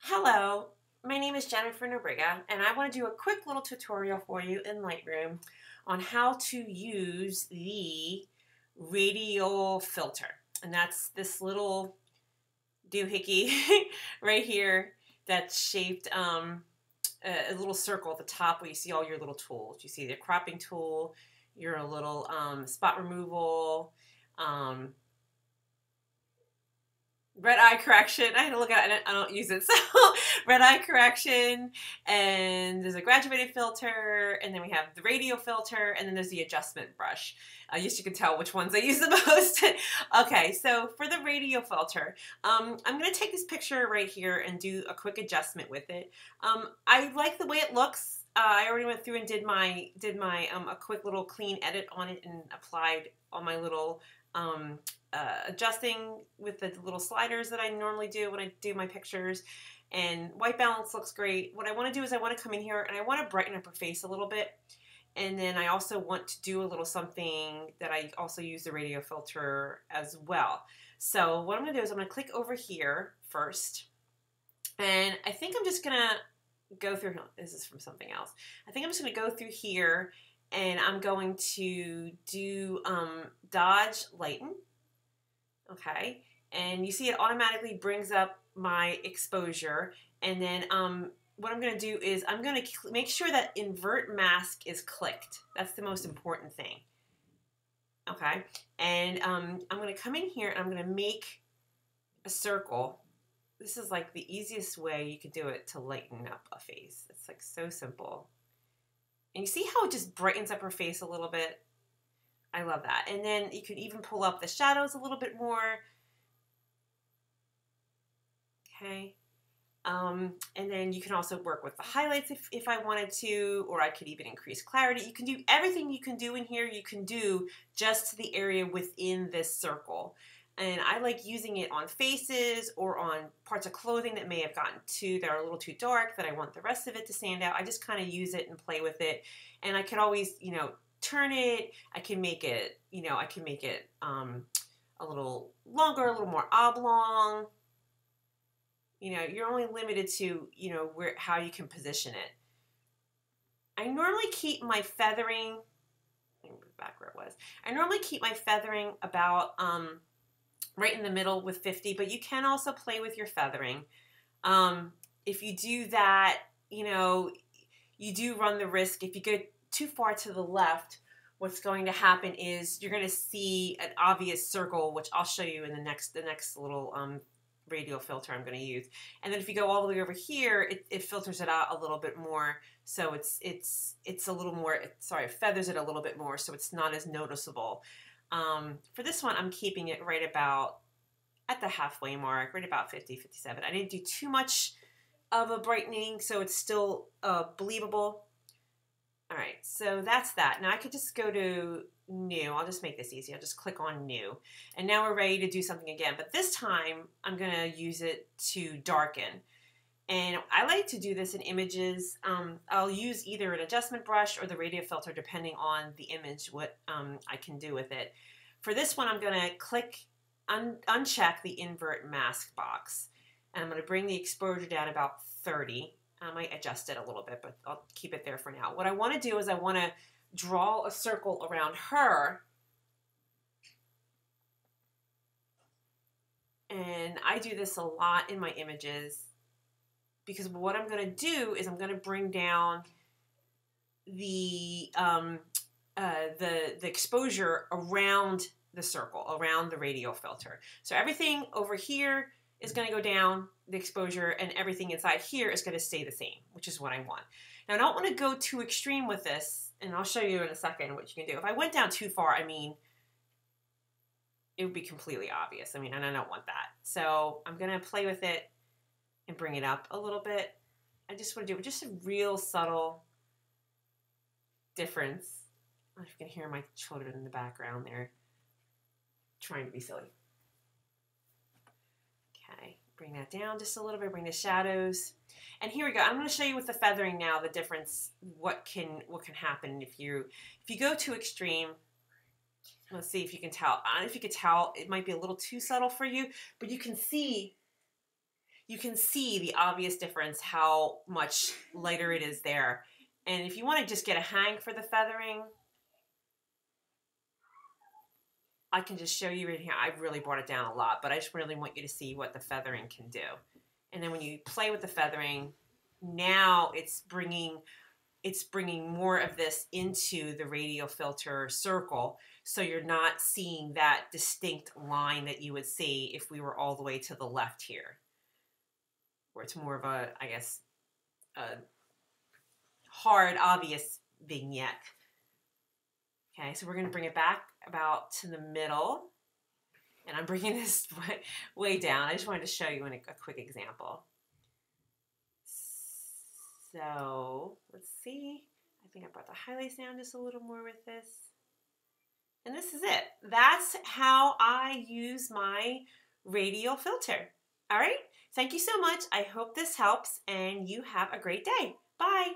Hello, my name is Jennifer Nobriga, and I want to do a quick little tutorial for you in Lightroom on how to use the radial filter. And that's this little doohickey right here that's shaped a little circle at the top where you see all your little tools. You see the cropping tool, your little spot removal, um, red eye correction. I had to look at it. I don't use it. So red eye correction, and there's a graduated filter, and then we have the radial filter, and then there's the adjustment brush. I guess you can tell which ones I use the most. Okay, so for the radial filter, I'm going to take this picture right here and do a quick adjustment with it. I like the way it looks. I already went through and did my a quick little clean edit on it and applied all my little adjusting with the little sliders that I normally do when I do my pictures. And white balance looks great. What I want to do is I want to come in here and I want to brighten up her face a little bit. And then I also want to do a little something that I also use the radial filter as well. So what I'm going to do is I'm going to click over here first. And I think I'm just going to go through, this is from something else. I think I'm just going to go through here and I'm going to do dodge lighten. Okay, and you see it automatically brings up my exposure, and then what I'm going to do is I'm going to make sure that invert mask is clicked. That's the most important thing. Okay, and I'm going to come in here and I'm going to make a circle. This is like the easiest way you could do it to lighten up a face. It's like so simple. And you see how it just brightens up her face a little bit? I love that. And then you could even pull up the shadows a little bit more. Okay. And then you can also work with the highlights if I wanted to, or I could even increase clarity. You can do everything you can do in here, you can do just to the area within this circle. And I like using it on faces or on parts of clothing that may have gotten that are a little too dark, that I want the rest of it to stand out. I just kind of use it and play with it. And I could always, turn it. I can make it, a little longer, a little more oblong. You're only limited to, how you can position it. I normally keep my feathering, back where it was. I normally keep my feathering about right in the middle with 50, but you can also play with your feathering. If you do that, you do run the risk. If you go too far to the left, what's going to happen is you're going to see an obvious circle, which I'll show you in the next little radial filter I'm going to use. And then if you go all the way over here, it filters it out a little bit more, so it's a little more, it feathers it a little bit more, so it's not as noticeable. For this one, I'm keeping it right about at the halfway mark, right about 50, 57. I didn't do too much of a brightening, so it's still believable. All right, so that's that. Now I could just go to new. I'll just make this easy. I'll just click on new. And now we're ready to do something again. But this time, I'm going to use it to darken. And I like to do this in images. I'll use either an adjustment brush or the radial filter, depending on the image, what I can do with it. For this one, I'm going to click, uncheck the invert mask box. And I'm going to bring the exposure down about 30. I might adjust it a little bit, but I'll keep it there for now. What I want to do is I want to draw a circle around her. And I do this a lot in my images because what I'm going to do is I'm going to bring down the exposure around the circle, around the radial filter. So everything over here is going to go down, the exposure, and everything inside here is going to stay the same, which is what I want. Now I don't want to go too extreme with this, and I'll show you in a second what you can do. If I went down too far, it would be completely obvious. And I don't want that. So I'm going to play with it and bring it up a little bit. I just want to do just a real subtle difference. I don't know if you can hear my children in the background there trying to be silly. Okay, bring that down just a little bit, bring the shadows. And here we go. I'm going to show you with the feathering now the difference, what can happen if you go too extreme. Let's see if you can tell. I don't know if you could tell, it might be a little too subtle for you, but you can see you can see the obvious difference, how much lighter it is there. And if you want to just get a hang for the feathering, I can just show you right here. I really brought it down a lot, but I just really want you to see what the feathering can do. And then when you play with the feathering, now it's bringing more of this into the radial filter circle, so you're not seeing that distinct line that you would see if we were all the way to the left here, where it's more of a, I guess, a hard, obvious vignette. Okay, so we're going to bring it back about to the middle, and I'm bringing this way down. I just wanted to show you in a quick example. So let's see. I think I brought the highlights down just a little more with this. And this is it. That's how I use my radial filter. All right. Thank you so much. I hope this helps, and you have a great day. Bye.